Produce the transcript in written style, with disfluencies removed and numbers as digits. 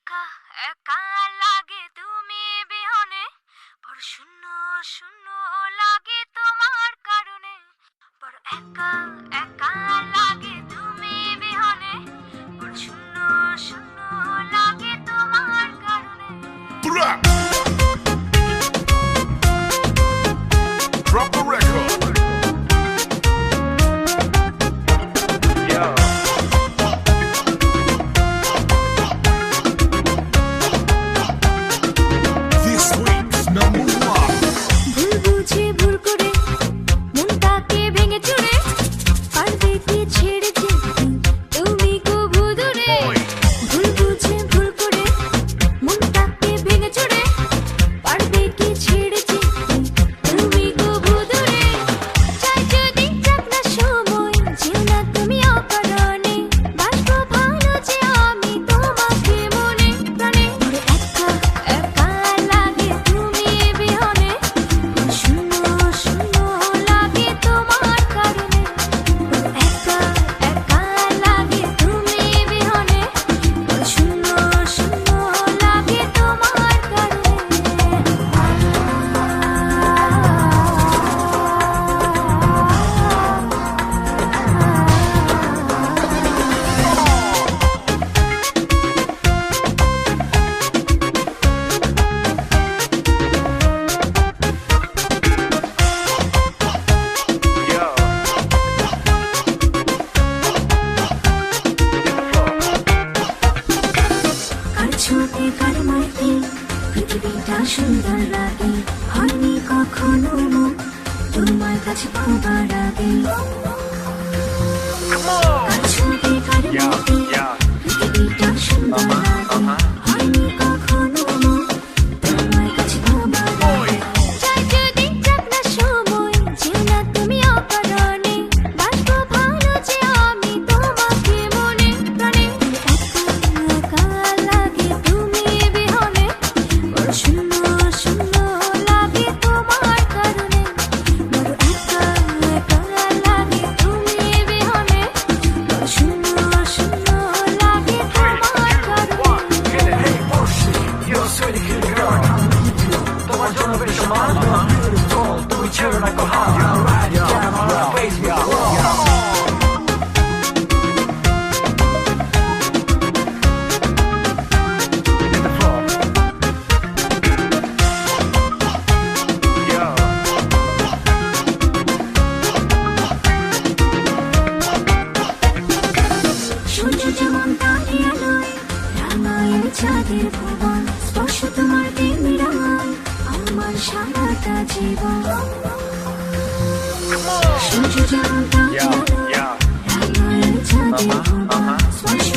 একা একা লাগে তুমি বিহনে, বড় শূন্য শূন্য লাগে তোমার কারণে। বড় একা একা লাগে তুমি বিহনে, বড় শূন্য শূন্য লাগে তোমার কারণে। Drop the record. This week's number one. ভুল বুঝে ভুল করে মনটাকে ভেঙে চুরে, পারবে কি ছেড়ে যেতে তুমি কবু দূরে। ভুল বুঝে ভুল করে মনটাকে ভেঙে চুরে, পারবে কি ছেড়ে যেতে তুমি কবু দূরে। চাই যদি যাক না সময়, যেও না তুমি অকারণে, বাসবো ভালো যে আমি তোমাকে মনে প্রাণে। বড় একা একা লাগে তুমি বিহনে, শূন্য শূন্য লাগে তোমার কারণে। বড় একা একা লাগে তুমি বিহনে, শূন্য শূন্য লাগে তোমার কারণে। কার ছোটে কার মাইতে পৃথিবীটা সুন্দর লাগে, হয়নি কখনো মন তোমার কাছে পাবার আগে। কার ছোটে কার মাইতে পৃথিবীটা সুন্দর লাগে, হয়নি কখনো মন তোমার কাছে পাবার আগে। চাই যদি যাক না সময়, যেও না তুমি অকারণে, বাসবো ভালো যে আমি তোমাকে মনে প্রাণে। একা একা লাগে তুমি বিহনে, বড় শূন্য শূন্য লাগে তোমার কারণে। বড় একা একা লাগে তুমি বিহনে, বড় শূন্য শূন্য লাগে তোমার কারণে। সূর্য যেমন তারে আলোয় রাঙায় চাঁদের ভুবন, স্পর্শ তোমার তেমনি রাঙায় আমার সারাটা জীবন। সূর্য যেমন তারে আলোয় রাঙায় চাঁদের ভুবন, স্পর্শ